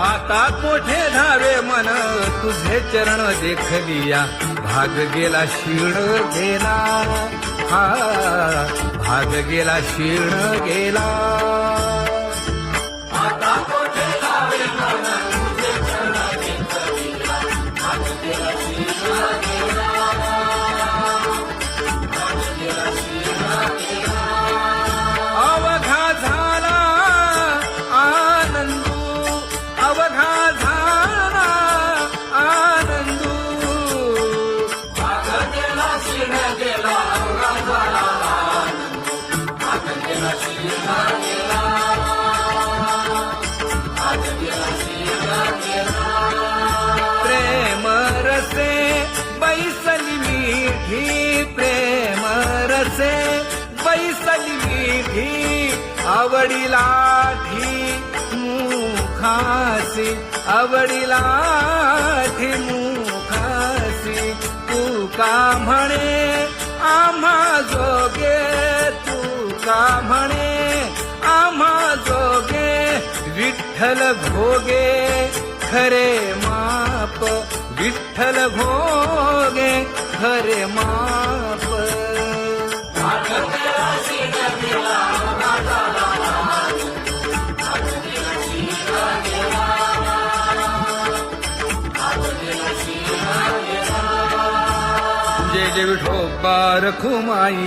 आता मोठे धावे मन तुझे चरण देखलिया भाग गेला क्षीण गेला हा भाग गेला क्षीण गेला आता मोठे धावे मन तुझे चरण देखलिया भाग गेला क्षीण गेला भाग गेला क्षीण गेला अवघा झाला आनंदू अवघा झाला आनंदू भाग गेला क्षीण गेला अवघा झाला आनंदू भाग गेला क्षीण गेला भाग गेला क्षीण गेला प्रेम रसे बैसली मीठी प्रेम रसे बैसली मीठी आवडीला मुखासी आवडीला मुखासी तू का म्हणे आम्हा जोगे तू का म्हणे आम्हा जोगे विठ्ठल भोगे खरे माप विठ्ठल भोगे खरे माप भाग गेला क्षीण गेला अवघा झाला आनंदू भाग गेला क्षीण गेला भाग गेला क्षीण गेला जय जय विठोबा रखुमाई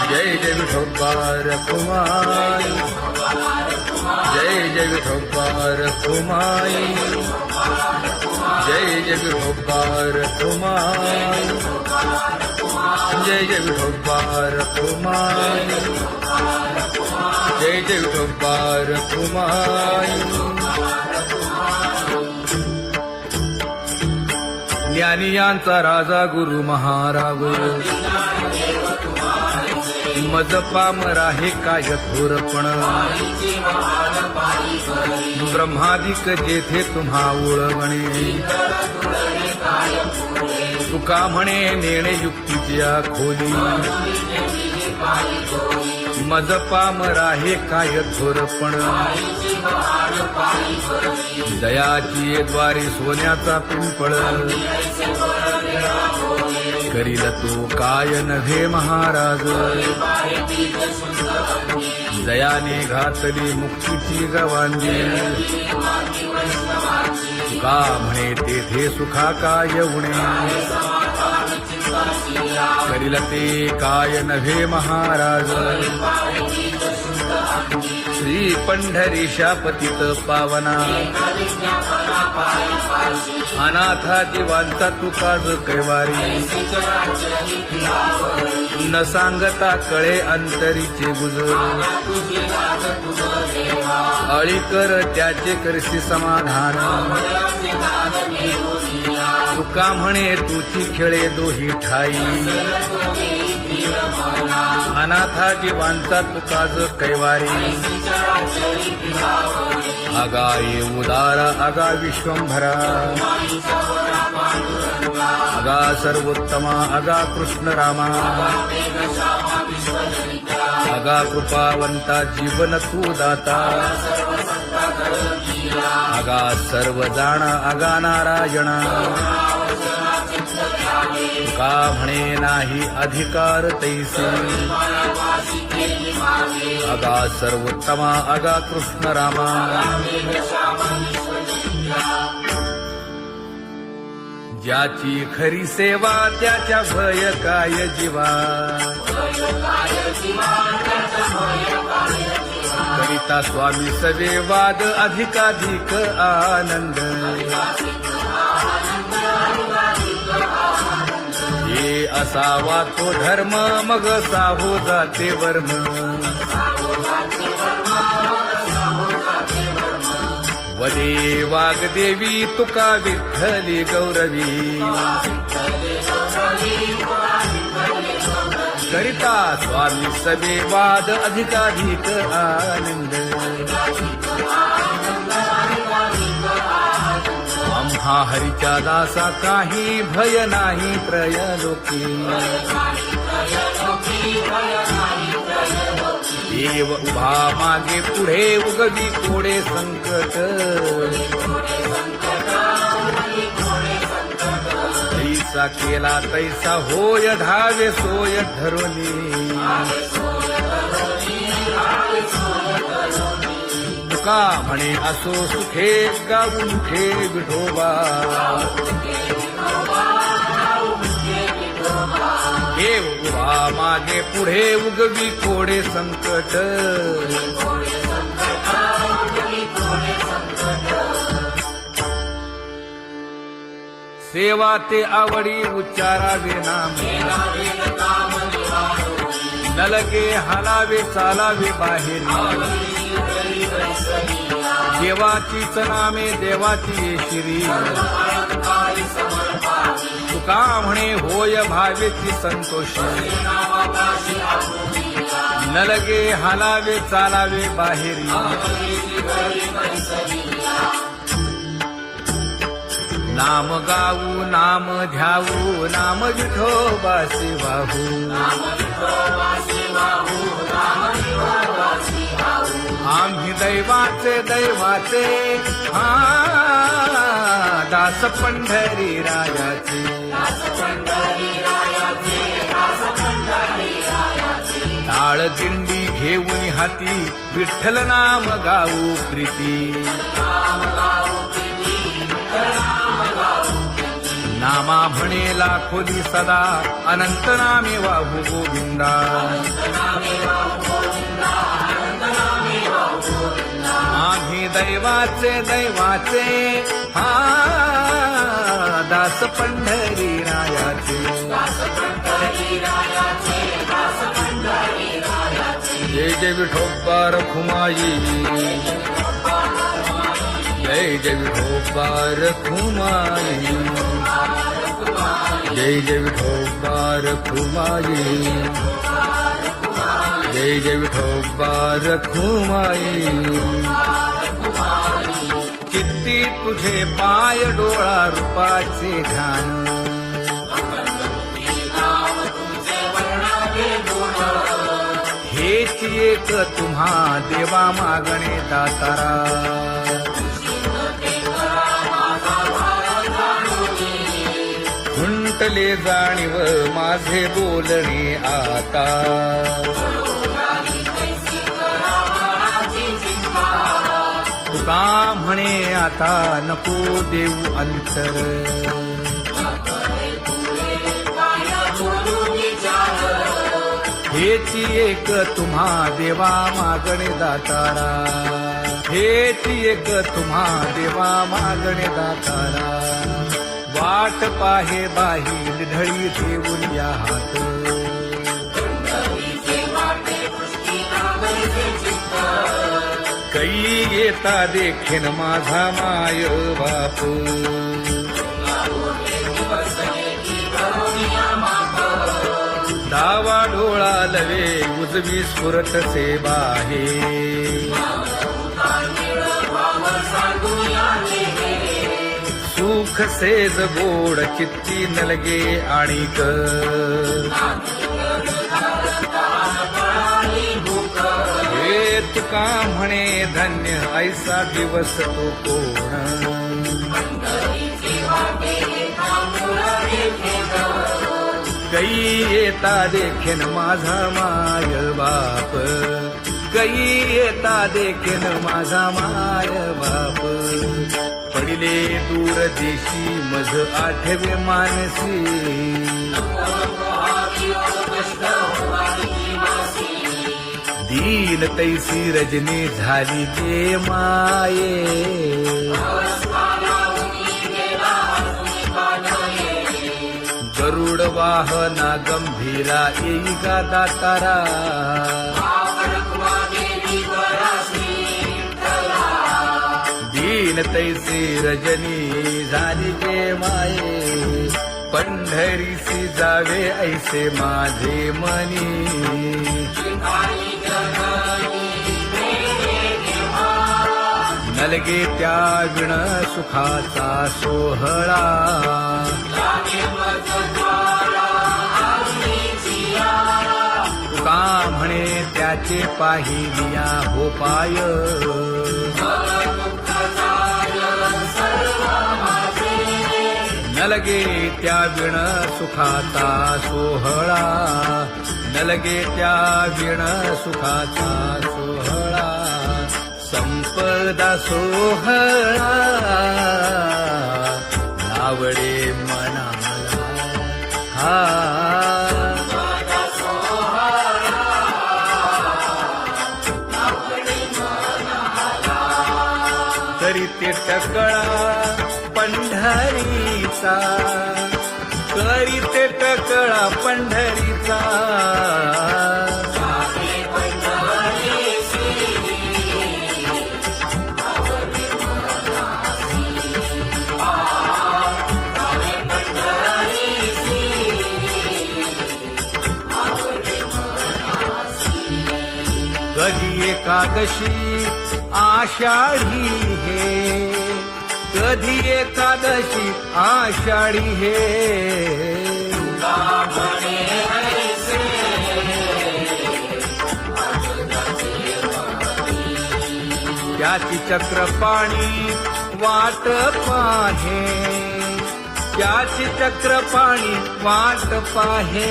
जय जय विठोबा रखुमाई जय जय विठोबा रखुमाई जय जय विठोबा रखुमाई जय जय विठोबा रखुमाई जय जय विठोबा रखुमाई ज्ञानियांचा राजा गुरु महाराज मज पामरा हे काय थोरपण ब्रह्मादिक जेथे तुम्हा उळवणे तुका म्हणे नेणे युक्तीच्या खोली मज पामरा हे काय थोरपण दयाची द्वारे सोन्याचा पिंपळ करील तो काय नव्हे महाराज दयाने घातली मुक्तीची गवांजी का म्हणे तेथे सुखा काय उणे करील ते काय नव्हे महाराज श्री पंढरीशा पतित पावना अनाथा जीवांचा तुकाज कैवारी न सांगता कळे अंतरीचे गुज अळी कर त्याचे करशी समाधान तुका म्हणे तुची खेळे दोही ठाई अनाथा जीवांचा तुकाज कैवारी अगा ये उदार अगा विश्वंभरा अगा सर्वोत्तमा अगा कृष्ण रामा अगा कृपावंता जीवन तू दाता अगा सर्व जाणा अगा नारायणा तुका म्हणे नाही अधिकार तैसे अगा सर्वोत्तमा अगा कृष्ण रामा ज्याची खरी सेवा त्याच्या भय काय जीवा करिता स्वामी सवे वाद अधिकाधिक आनंद हे असावा तो धर्म मग साहो जाते वर्म वदे वाग्देवी तुका विठ्ठली गौरवी करिता स्वामी सवे वाद अधिकाधिक आनंद आम्हा हरीच्या दासा काही भय नाही त्रयलोकी देव उभा मागे पुढे उगवी कोडे संकट तैसा केला तैसा होय धावे सोय धरुनी तुका म्हणे असो सुखे गाऊ मुखे विठोबा देव उभा मागे पुढे उगवी कोडे संकट सेवा ते आवडी उच्चारावे नाम नलगे हालावे चालावे बाहेरी देवाचीच नामे देवाची येशिरी तुका म्हणे होय भावेची संतोषी नलगे हालावे चालावे बाहेरी नाम गाऊ नाम ध्याऊ नाम विठोबासी वाहू आम्ही दैवाचे दैवाचे हा दास पंढरी रायाचे टाळ दिंडी घेऊन हाती विठ्ठल नाम गाऊ प्रीती नामा म्हणेला खोली सदा अनंत नामे वाहू गोविंदा आम्ही दैवाचे दैवाचे हा दास पंढरी रायाचे जय जय विठोबा रखुमाई जय जय विठोबा रखुमाई जय जय विठोबा रखुमाई जय जय विठोबा रखुमाई किती तुझे पाय डोळा रूपाचे घाण हेच एक तुम्हा देवा मागणे दातारा खुंटले जाणीव माझे बोलणे आता तुका म्हणे आता नको देऊ अंतर हेची एक तुम्हा देवा मागणे दातारा हेची एक तुम्हा देवा मागणे दातारा वाट पाहे बाही ढळी ठेवून या हात कै येता देखेन माझा माय बाप डावा डोळा लवे उजवी स्फुरत से बाहे सुख सेज गोड चित्ती नलगे आणिक हे तुका म्हणे धन्य ऐसा दिवस तो कोण कै येता देखेन माझा माय बाप कै येता देखेन माझा माय बाप पडिले दूर देशी मज आठवे मानसी दीन तैसी रजनी झाली जे माये गरुड वाहना गंभीरा येई गा दातारा दीन तैसी रजनी झाली जे माये पंढरीसी जावे ऐसे माझे मनी नलगे त्या विण सुखाचा सोहळा तुका म्हणे त्याचे पाहिलिया हो पाय न लगे त्या विण सुखाचा सोहळा न लगे त्या विण सुखाचा सोहळा संपदा सोहळा आवडे मनाला हा तरी ते टकळा पंढरीचा करी ते टकळा पंढरीचा कधी एकादशी आषाढी हे कधी एकादशी आषाढी हे त्याची चक्रपाणी वाट पाहे त्याची चक्रपाणी वाट पाहे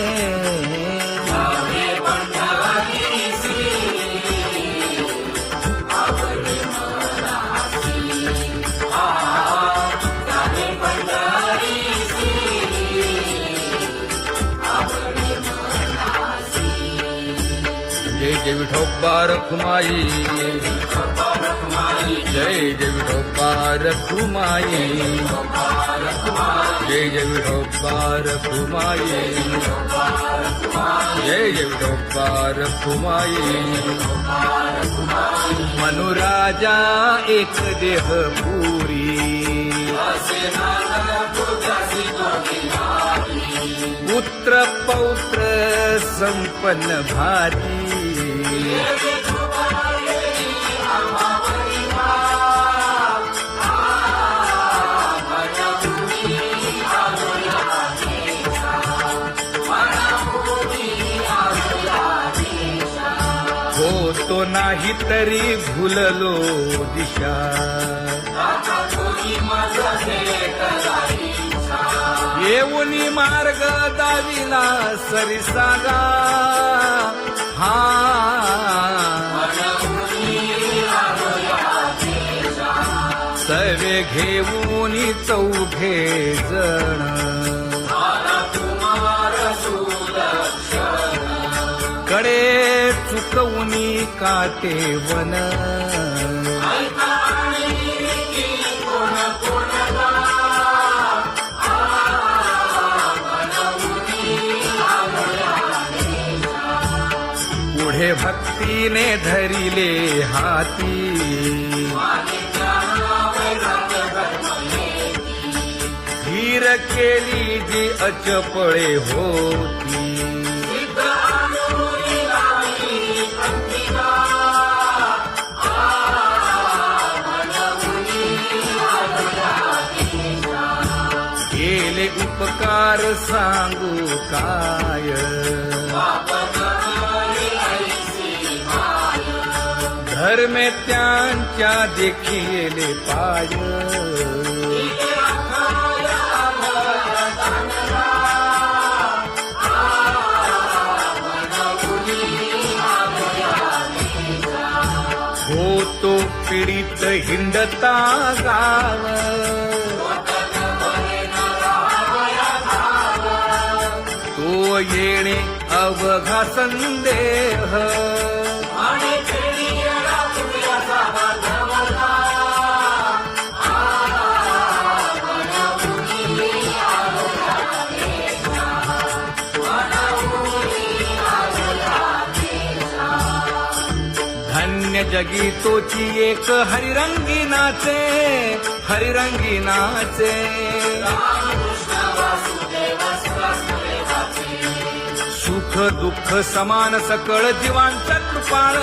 जय जय विठोबा रखुमाई जय जय विठोबा रखुमाई जय जय विठोबा रखुमाई जय जय विठोबा रखुमाई मनुराजा एक देह पुरी पुत्र पौत्र संपन्न भारी हो तो नाही तरी भुललो दिशा येऊनी मार्ग दाविला सरिसागा हा सवे घेऊनी चौघे जण कडे चुकवूनी काटे वन पुढे भक्तीने धरिले हाती धीर केली जी अचपळे होती केले उपकार सांगू काय धर्मे त्यांच्या देखिले पाय होतो पीडित हिंडता गाव तो येणे अवघा संदेह धन्य जगी तोची एक हरिरंगी नाचे हरिरंगी नाचे सुख दुःख समान सकळ जीवांचा कृपाळ